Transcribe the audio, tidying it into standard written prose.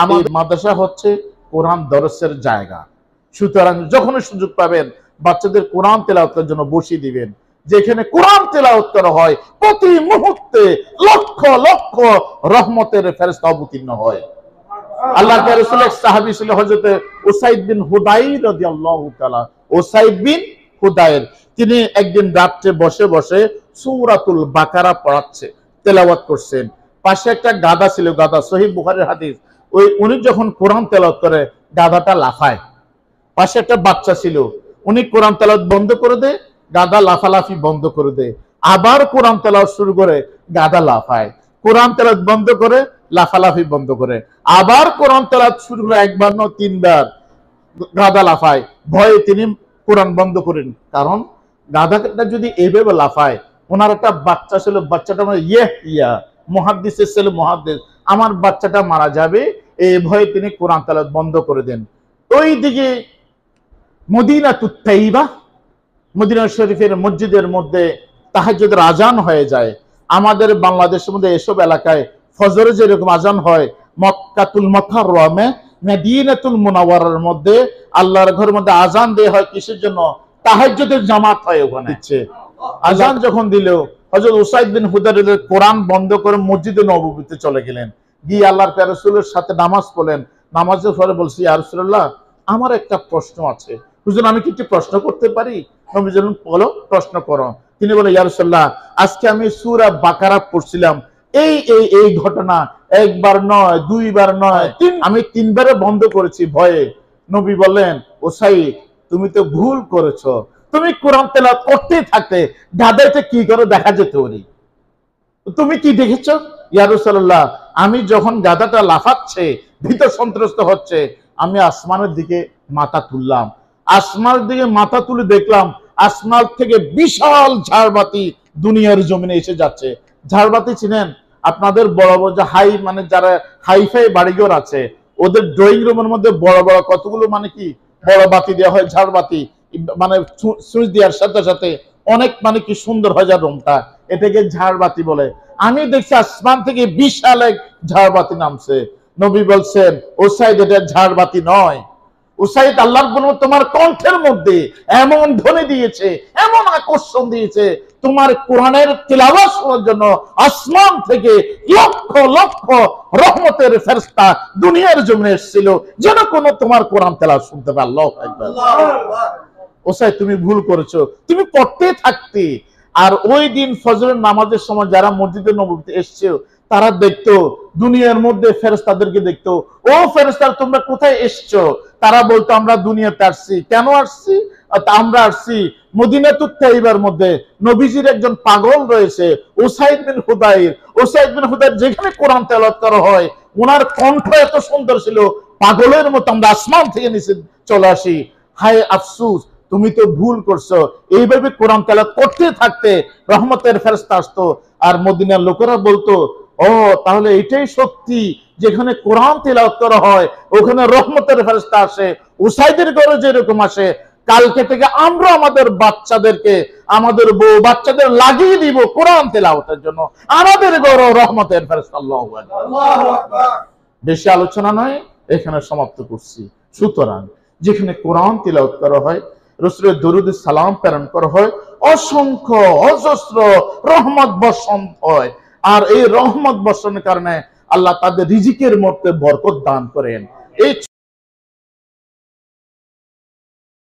আমার মাদ্রাসা হচ্ছে কোরআন দরসের জায়গা। সুতরাং যখনই সুযোগ পাবেন বাচ্চাদের কোরআন তেলাওয়াতের জন্য বসিয়ে দিবেন, যেখানে কোরআন তেলাওয়াত করা হয় প্রতি মুহূর্তে লক্ষ লক্ষ রহমতের ফেরেশতা অবতীর্ণ হয়। আল্লাহর রাসূল এক সাহাবী ছিল হযরত উসাইদ বিন হুদাইর রাদিয়াল্লাহু তাআলা। উসাইদ বিন হুদাইর তিনি একদিন রাতে বসে বসে সূরাতুল বাকারা পড়াচ্ছে, তেলাওয়াত করছেন। পাশে একটা গাধা ছিল, গাধা, সহিহ বুখারীর হাদিস। উনি যখন কোরআন তেলাওয়াত করে গাধাটা লাফায়। পাশে একটা বাচ্চা ছিল, উনি কোরআন তেলাওয়াত বন্ধ করে দেয়, গাধা লাফালাফি বন্ধ করে দেয়। আবার কোরআন তেলাওয়াত শুরু করে, গাধা লাফায়। কোরআন তেলাওয়াত বন্ধ করে, লাফালাফি বন্ধ করে। আবার কোরআন তেলাওয়াত শুরু করে, একবার নয় তিনবার, গাধা লাফায়। ভয়ে তিনি কোরআন বন্ধ করেন, কারণ গাধাটা যদি এভাবে লাফায়, ওনার একটা বাচ্চা ছিল, বাচ্চাটা মানে ইয়া মুহাদ্দিসের ছেলে, মুহাদ্দিস, আমার বাচ্চাটা মারা যাবে, এই ভয়ে তিনি কোরআন তেলাওয়াত বন্ধ করে দেন। ওইদিকে মদিনাতুত তাইবা, মদিনা শরীফের মসজিদের মধ্যে তাহাজ্জুদের আজান হয়ে যায়। আমাদের বাংলাদেশের মধ্যে এসব এলাকায় ফজরে যেরকম আজান হয়, মক্কাতুল মুকাররমে, মদিনাতুল মুনাওয়ারার মধ্যে আল্লাহর ঘরের মধ্যে আজান দেয়া হয় কিসের জন্য? তাহাজ্জুদের জামাত হয় ওখানে। আজান যখন দিল, হযরত উসাইদ বিন হুদাইর কোরআন বন্ধ করে মসজিদে নববীতে চলে গেলেন, গিয়ে আল্লাহর রাসূলের সাথে নামাজ পড়লেন। নামাজের পরে বলছি, ইয়া রাসূলুল্লাহ, আমার একটা প্রশ্ন আছে, হুজুর আমি কি একটু প্রশ্ন করতে পারি? নবী বললেন, বলো, প্রশ্ন করো। তিনি বলেন, ইয়া রাসূলুল্লাহ, আজকে আমি সূরা বাকারা পড়ছিলাম, এই ঘটনা একবার নয়, দুইবার নয়, আমি তিনবারে বন্ধ করেছি ভয়ে। নবী বললেন, উসাইদ, তুমি তো ভুল করেছো, তুমি কোরআন তেলাওয়াত করতে থাকতে গাধাটা কি করে দেখা যেত ওরি। তুমি কি দেখেছো? ইয়া রাসূলুল্লাহ, আমি যখন গাধাটা লাফাচ্ছে, ভীত সন্ত্রস্ত হচ্ছে, আমি আসমানের দিকে মাথা তুললাম। আসমানের দিকে মাথা তুলে দেখলাম আসমান থেকে বিশাল ঝাড়বাতি দুনিয়ার জমিনে এসে যাচ্ছে। ঝাড়বাতি চিনেন? আপনাদের বড় বড় যে মানে যারা হাইফাই বাড়িঘর আছে, ওদের ড্রয়িং রুমের মধ্যে বড় বড় কতগুলো মানে কি বড় বাতি দেওয়া হয়, ঝাড়বাতি, মানে সুইচ দেওয়ার সাথে সাথে অনেক মানে কি সুন্দর হয়ে যায় রুমটা, এটাকে ঝাড়বাতি বলে। আমি দেখছি আসমান থেকে বিশাল এক ঝাড়বাতি নামছে। নবী বলছেন, উসাইদ, এটা ঝাড়বাতি নয়। উসাইদ, আল্লাহর গুণ তোমার কণ্ঠের মধ্যে এমন ধ্বনি দিয়েছে, এমন আকর্ষণ দিয়েছে, তোমার কোরআনের তিলাওয়াত শোনার জন্য আসমান থেকে লক্ষ লক্ষ রহমতের ফেরেশতা দুনিয়ার জমিনে এসেছিল, যেন কোন তোমার কোরআন তেলাওয়াত শুনতে পারে। আল্লাহু আকবার। উসাইদ, তুমি ভুল করেছো, তুমি পড়তে থাকতে। আর ওই দিন ফজরের নামাজের সময় যারা মসজিদে নববীতে এসেছে, তারা দেখতো দুনিয়ার মধ্যে ফেরেশতাদেরকে দেখতো, ও ফেরেশতারা তোমরা কোথায় এসছো? তারা বলতো, আমরা দুনিয়াতে আসছি। কেন আসছি? আমরা আসছি মদিনাতুত তাইবার মধ্যে নবীজির একজন পাগল রয়েছে, উসাইদ বিন হুদাইর। উসাইদ বিন হুদাইর যেখানে কোরআন তেলাওয়াত করা হয়, ওনার কণ্ঠ এত সুন্দর ছিল, পাগলের মতো আমরা আসমান থেকে নিচে চলে আসি। হায় আফসোস, তুমি তো ভুল করছো। এইভাবে কোরআন তেলাওয়াত করতে থাকতে রহমতের ফেরেশতা আসতো, আর মদিনার লোকেরা বলতো, ও তাহলে এটাই সত্যি, যেখানে কোরআন তেলাওয়াত করা হয় ওখানে রহমতের ফেরেশতা আসে। উসাইদের ঘরে যেরকম আসে, কালকে থেকে আমরা আমাদের বাচ্চাদেরকে, আমাদের বউ বাচ্চাদের লাগিয়ে দিব কোরআন তেলাওয়াতের জন্য, আমাদের ঘরে রহমতের ফেরেশতা। আল্লাহু আকবার। বেশি আলোচনা নয়, এখানে সমাপ্ত করছি। সুতরাং যেখানে কোরআন তেলাওয়াত করা হয়, রাসূলের দরুদ সালাম প্রেরণ করা হয়, অসংখ্য অজস্র রহমত বর্ষণ হয়। আর এই রহমত বর্ষণের কারণে আল্লাহ তাদের রিজিকের মধ্যে বরকত দান করেন। এই